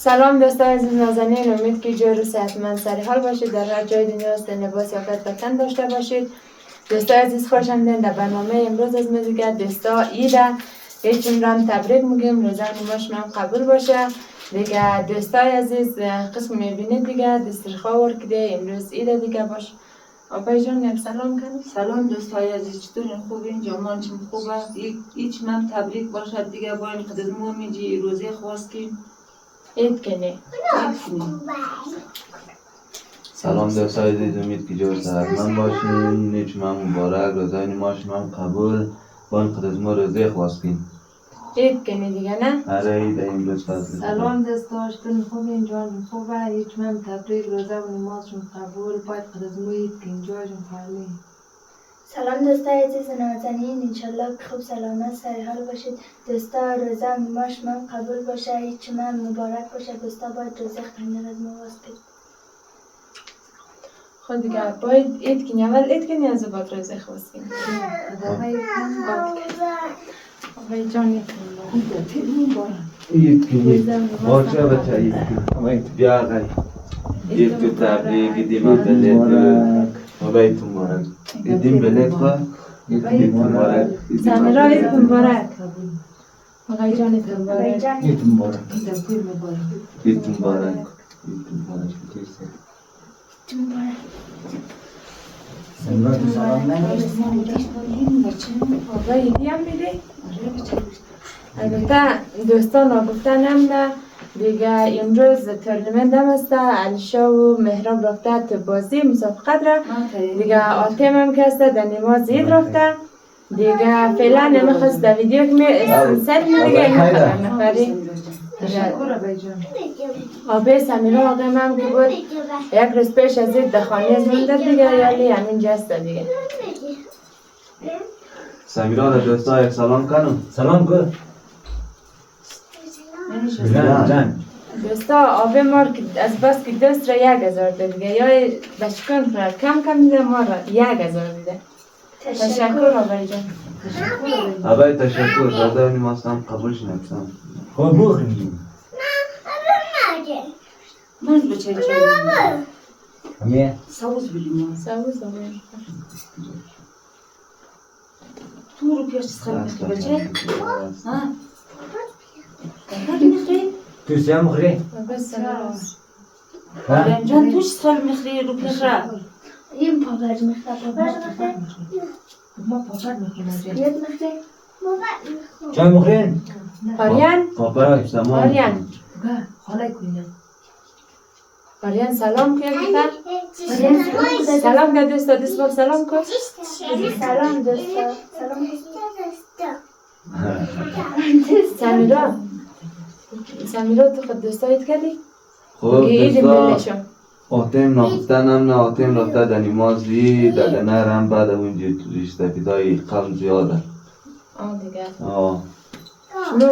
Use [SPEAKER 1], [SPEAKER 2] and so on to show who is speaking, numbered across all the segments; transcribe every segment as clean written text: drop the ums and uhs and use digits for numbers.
[SPEAKER 1] سلام دوستان عزیز نازنین، امید که جور و صحتمند سر حال باشید، در هر جای دنیا هستید لباس یا تن داشته باشید. دوستان عزیز خوش آمدین در برنامه امروز از موزیک. دوستا ایده هیچ عمران تبریک میگیم، روزه نماش هم قبول باشه دیگه. دوستای عزیز قسم میبینید دیگه دسترخواه کرده امروز ایده دیگه باش. آبای جان سلام کنید.
[SPEAKER 2] سلام دوستای عزیز، چطورین؟ خوبین؟ جامان چم خوبه؟ هیچ من تبریک باشد دیگه. با این قدر مومیجی روزه خواستیم
[SPEAKER 1] عید کنی.
[SPEAKER 3] سلام دوستای عزیز، امید که جور صحتمند باشین. نیچ من مبارک، روزای نماش من قبول. با این قدر ما روزه خواستیم
[SPEAKER 1] عید کنی دیگه نه؟
[SPEAKER 3] آره عید امروز فضل.
[SPEAKER 4] سلام دوستان خوبین؟ جان خوبه؟ هیچ من تبریک، روزه و نمازشون قبول. باید قد از ما عید کنیم جایشون خالی.
[SPEAKER 5] سلام دوستای عزیز نازنین، انشالله که خوب سلامت سر حال باشید. دوستا روزه و نماش من قبول باشه، هیچ من مبارک باشه. دوستا باید روزه خندن از ما واسه.
[SPEAKER 1] خود دیگه باید عید کنی، اول عید کنی از بعد روزه خواستیم. آبای جان
[SPEAKER 3] عید کنی باشه بچه، عید کنی بیا آقای عید تو تبریک، ایدیم بلد آبایتون مبارک، ایدیم بلد خواه عید مبارک.
[SPEAKER 1] سمیرا عید مبارک. آقای جان عید مبارک.
[SPEAKER 3] عید مبارک. عید مبارک.
[SPEAKER 1] آقای ایدی هم میده؟ البته دوستان آگفتن هم نه دیگه. امروز تورنمنت هم است، علیشا و مهراب رفته تو بازی مسابقه را دیگه. آتیم هم که است در نماز عید رفته دیگه. فعلا نمیخواست در ویدیو که سر می دیگه نمیخواست نفری. آبه سمیرا آقایم هم که بود یک روز پیش از این دخانی از من دیگه، یالی همین جست دیگه.
[SPEAKER 3] سمیرا در دوستا یک سلام کنم.
[SPEAKER 6] سلام کن.
[SPEAKER 1] دوستا آبه مار از بس که دوست را 1000 دیگه، یا بشکن خورد کم کم دیده ما را 1000 دیده. تشکر آبای جان.
[SPEAKER 3] آبای تشکر، روزه و نماز هم قبول شنکسم.
[SPEAKER 6] خب بخوریم.
[SPEAKER 2] من بچه چه
[SPEAKER 6] یه
[SPEAKER 2] سوز بدیم.
[SPEAKER 1] سوز آبای
[SPEAKER 2] تو رو پیش سخن میخوای بچه؟ ها؟ خیلی میخوای؟
[SPEAKER 6] تو سیم خوریم.
[SPEAKER 1] بس سلام.
[SPEAKER 2] آرام جان توش سخن میخوای رو پیش را؟
[SPEAKER 5] این پاپرج میخواد. پاپرج میخواد.
[SPEAKER 4] ما پاپر میخوریم.
[SPEAKER 5] یاد میخواد.
[SPEAKER 6] چای مخورین؟
[SPEAKER 1] آریان
[SPEAKER 3] پاپا سلام.
[SPEAKER 1] آریان
[SPEAKER 4] خاله کنیم.
[SPEAKER 1] آریان سلام که سلام که دوستا دست با سلام کن.
[SPEAKER 5] سلام دوستا. سلام
[SPEAKER 1] سمیرا سمیرا تو خود دوستا اید کردی؟
[SPEAKER 3] خوب
[SPEAKER 1] ایدیم
[SPEAKER 3] دوستا
[SPEAKER 1] بلشم.
[SPEAKER 3] آتیم نافتن هم نه، آتیم رفته در نمازی در نر هم بعد اونجا ریشتفیدای قوم زیاده.
[SPEAKER 1] دیگه
[SPEAKER 3] آه
[SPEAKER 1] شما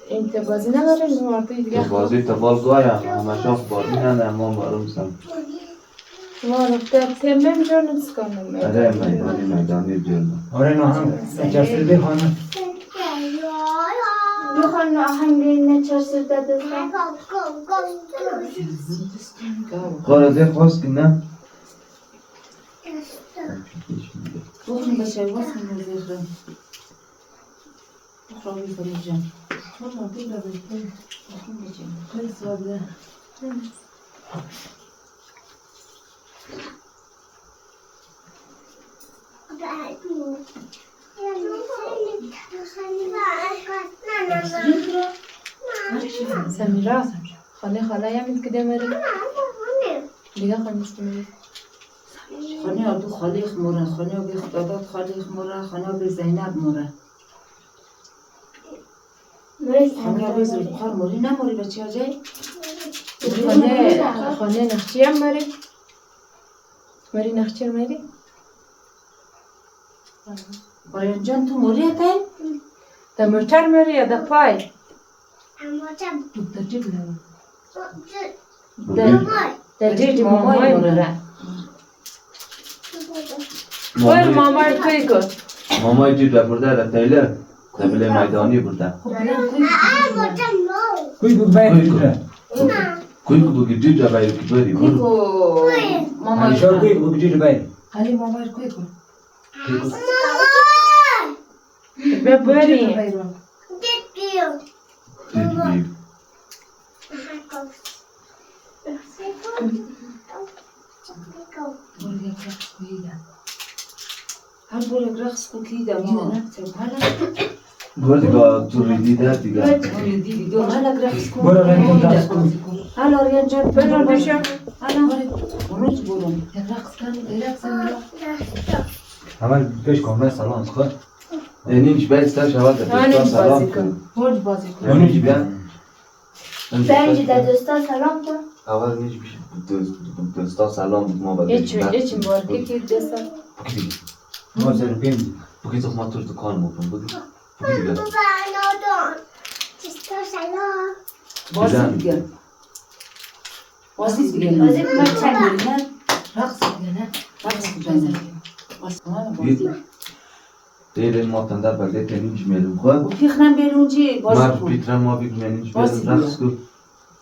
[SPEAKER 1] این بازی ندارین؟ مارتی دیگه
[SPEAKER 3] تو بازی تفال گایم همه شاف بازی ندارم، ما معلوم سم.
[SPEAKER 1] شما رفته تیمم جور نفس کنم.
[SPEAKER 3] آره میدانی جلو.
[SPEAKER 6] آره نه هم چرسل بخوانم.
[SPEAKER 5] میخوان آهنگ نچرسل داده دوستا.
[SPEAKER 3] خارزه خواست که نه؟
[SPEAKER 2] بخوریم بچه بخوریم روزه را. بخوریم فرید جان. بخوریم بچه.
[SPEAKER 4] خیلی ساده.
[SPEAKER 1] سمیرا خاله هم کده مری؟ دیگه خانه میری؟
[SPEAKER 2] خانه آبو خالیخ موره، خانه آبی خداداد خالیخ موره، خانه آبی زینب موره. خانه آبی زلفقار موری نموری بچه ها جای؟
[SPEAKER 1] خانه نخچی هم مری؟ مری نخچی هم مری؟
[SPEAKER 2] آریان جان تو موری هتای؟
[SPEAKER 1] در موتر مری یا در پای؟
[SPEAKER 4] در جیب نمیم.
[SPEAKER 1] در جیب مامای مره. خور مامای توی کن.
[SPEAKER 3] مامای جیب برده در تیلر دبل میدانی برده.
[SPEAKER 6] کوی بود باید
[SPEAKER 3] کوی که بگی دو جا باید که بری
[SPEAKER 2] نیکو ماما
[SPEAKER 6] علیشار کوی بگی رو باید
[SPEAKER 4] علی ماما کوی کن
[SPEAKER 1] ببری
[SPEAKER 2] هر بول رقص کو کی دا ما
[SPEAKER 3] گوه دیگه تو ریدی ده دیگه
[SPEAKER 2] اون دیدی دو حالا رقص کو
[SPEAKER 6] برو رنگ رقص کن
[SPEAKER 2] حالا ریان جان
[SPEAKER 1] برو بشم
[SPEAKER 2] حالا روز برون
[SPEAKER 4] رقص کن رقص کن
[SPEAKER 6] اول پیش کن سلام کن
[SPEAKER 3] یعنی اینش باید سر شود
[SPEAKER 1] آنش
[SPEAKER 3] دوستا سلام
[SPEAKER 1] بازی کن.
[SPEAKER 3] کن
[SPEAKER 4] برج بازی کن
[SPEAKER 3] اونیش بیان
[SPEAKER 5] بنجی در دوستا سلام کن.
[SPEAKER 3] اول نیش بیش دوستا سلام ما باید
[SPEAKER 1] ایچ بار که دستا
[SPEAKER 3] بگی
[SPEAKER 6] ما سر پیم
[SPEAKER 3] بگی تو ما تو دکان بکن بگی دیگه
[SPEAKER 2] بازی دیگه بازی دیگه
[SPEAKER 5] بازی کن.
[SPEAKER 2] نه
[SPEAKER 4] رقص کن نه
[SPEAKER 2] رقص بزن بازی
[SPEAKER 3] دیره ما تندر بگه تنیش میلم خواه
[SPEAKER 2] فکرم بیرون چی بازی
[SPEAKER 3] مرد
[SPEAKER 2] کن
[SPEAKER 3] پیترم ما بگم اینش
[SPEAKER 2] بازی
[SPEAKER 3] بیرم رقص کن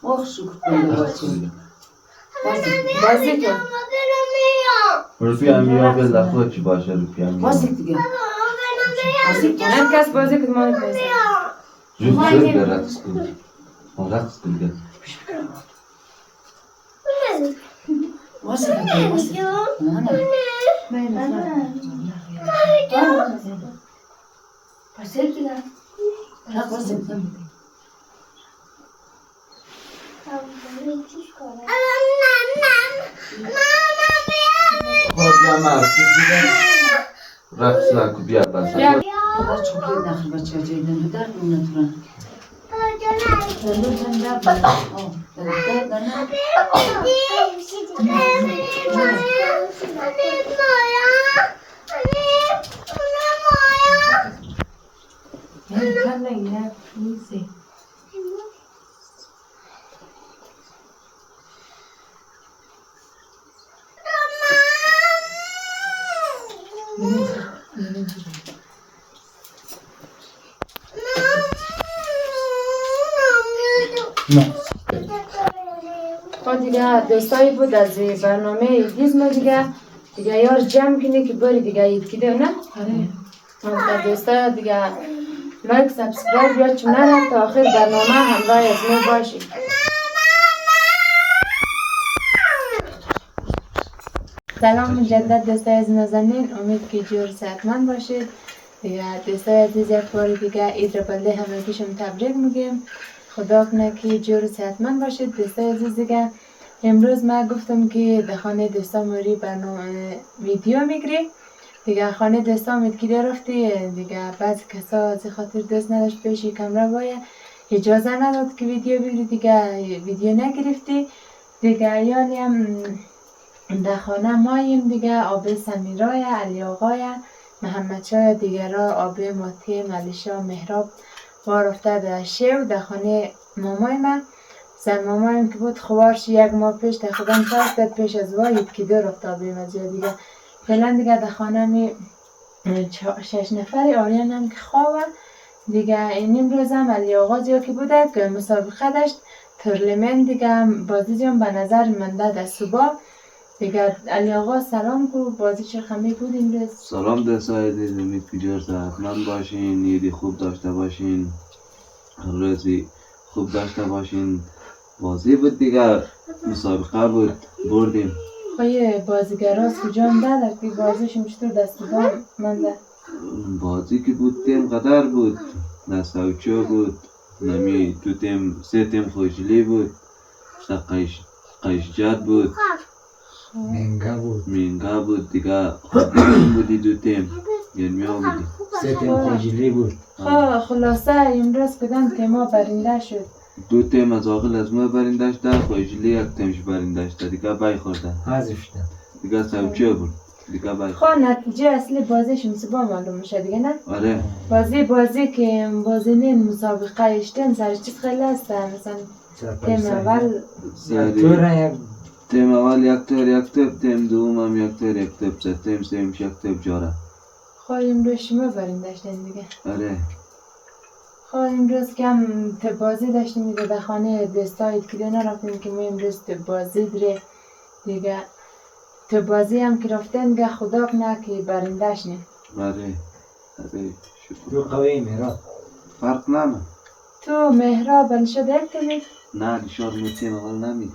[SPEAKER 2] آخ شکر کنه بازی
[SPEAKER 1] بازی کن
[SPEAKER 3] روپی همیا به لخواه چی باشه روپی همیا
[SPEAKER 2] بازی دیگه بازی کن
[SPEAKER 1] هر کس بازی کن ما بزن
[SPEAKER 3] زود زود به رقص کن رقص کن دیگه
[SPEAKER 2] بازی دیگه بازی نه
[SPEAKER 4] رقص کن
[SPEAKER 3] خب بیا مرد رقص نکو بیا بس
[SPEAKER 2] خدا چوکید نخیر بچه جایی دنده درد نمیتونن
[SPEAKER 1] خب دیگه دوستایی بود از برنامه گیزمو دیگه یار جمع کنی که بری دیگه اید کده نه؟ آره دوستا دیگه لایک سابسکرایب یا چون نره تا آخر برنامه همراه از ما باشید سلام مجدد دوستای از نازنین امید که جور صحتمند باشید دیگه دوستای عزیز یک بار دیگه عید بلده همه پیشم تبریک میگیم خدا کنه که جور صحتمند باشید دوستای عزیز دیگه امروز من گفتم که در خانه دوستا موری برنامه ویدیو میگیری دیگه خانه دوستا میتکیده رفتی دیگه بعض کسا از خاطر دوست نداشت پیشی کمره باید اجازه نداد که ویدیو بگیری دیگه ویدیو نگرفتی دیگه یعنی هم در خانه ماییم دیگه آب سمیرای علی آقای محمد شای دیگرها آب ماتی ملیشا مهراب بار افتاده شیو در خانه مامای من زن مامایم که بود خوارش یک ماه پیش در خودم فرستد پیش از واید که دور افتاد بیم دیگه فعلا دیگه در خانه می 6 نفری آریان هم که خوابه دیگه این امروز هم علی آقا زیا که بوده که مسابقه داشت تورنمنت دیگه بازی جام به نظر منده در صبح دیگه علی آقا سلام کو بازی چه خمی بود امروز
[SPEAKER 3] سلام دوستای عزیز امید که جور صحتمند باشین عیدی خوب داشته باشین روزی خوب داشته باشین بازی بود دیگه مسابقه بود بردیم
[SPEAKER 1] خواهی بازیگراست کجا هم داده که بازیشون چطور دست دام منده
[SPEAKER 3] بازی که بود تیم قدر بود نسوچو بود نمی دو تیم سه تیم خوشلی بود قیشجات بود مینگا بود دیگه بودی دو تیم گرمیا بودی
[SPEAKER 6] سه تیم خوشیلی بود
[SPEAKER 1] خلاصه امروز کدام تیما برنده شد
[SPEAKER 3] دو تیم از آقل از ما برنده شده خوشلی یک تیمش برنده شده دیگه بای خوردن
[SPEAKER 6] حذف شدن
[SPEAKER 3] دیگه سوچو بود دیگه بای
[SPEAKER 1] خواه نتیجه اصلی بازیشون صبح معلوم میشه دیگه نه
[SPEAKER 3] آره
[SPEAKER 1] بازی که بازینین مسابقه اشتن سرش چیز خیلی هستن مثلا تیم اول
[SPEAKER 3] تیم اول یک تپ تیم دوم هم یک تپ تیم سیمش یک تپ جاره
[SPEAKER 1] خواهیم رو شما برنده شدن دیگه
[SPEAKER 3] آره
[SPEAKER 1] خب امروز که هم تو بازی داشتیم دیگه در خانه دوستای دیگه نرفتیم که ما امروز تو بازی داره دیگه. تو بازی هم که رفتن دیگه خدا کنه که برندش نیم.
[SPEAKER 3] آره شکر.
[SPEAKER 6] تو قوی میرا.
[SPEAKER 3] فرق نمه.
[SPEAKER 1] تو مهراب شده یک تیمید؟
[SPEAKER 3] نه نشار مو تیم اول نمید.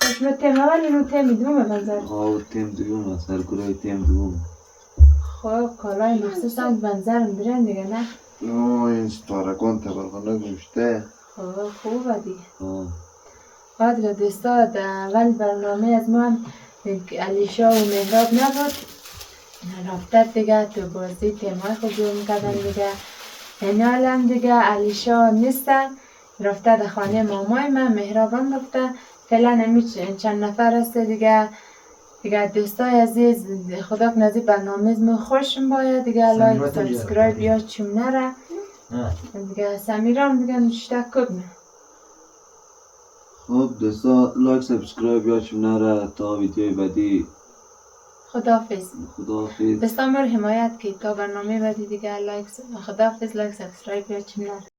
[SPEAKER 1] خوش تیم اول اینو تیم دومه بنظر.
[SPEAKER 3] آه تیم دوم سرکرای تیم دوم.
[SPEAKER 1] خب کالای مخصوص هم بنظرم برن دیگه نه؟
[SPEAKER 7] این ستارکان تبرخانه گوشته.
[SPEAKER 1] خب خوبه دیگه.
[SPEAKER 3] آه.
[SPEAKER 1] قادر دوستا در اول برنامه از ما علیشا و مهراب نبود. رفته دیگه تو بازی تیمای خود رو میکردن دیگه. این حال هم دیگه علیشا نیستن. رفته در خانه مامای من، مهراب هم رفته. فعلا همی چند نفر هست دیگه. دیگه دوستای عزیز خدا کنه از این برنامه ما خوشم باید دیگه. لایک سابسکرایب یا چون نره دیگه. سمیرام دیگه نشته کبنه.
[SPEAKER 3] خب دوستا لایک سابسکرایب یادشون نره تا ویدیوی بعدی.
[SPEAKER 1] خداحافظ.
[SPEAKER 3] خداحافظ.
[SPEAKER 1] دوستا ما رو حمایت که تا برنامه بعدی دیگه لایک خداحافظ. لایک سابسکرایب یادشون نره.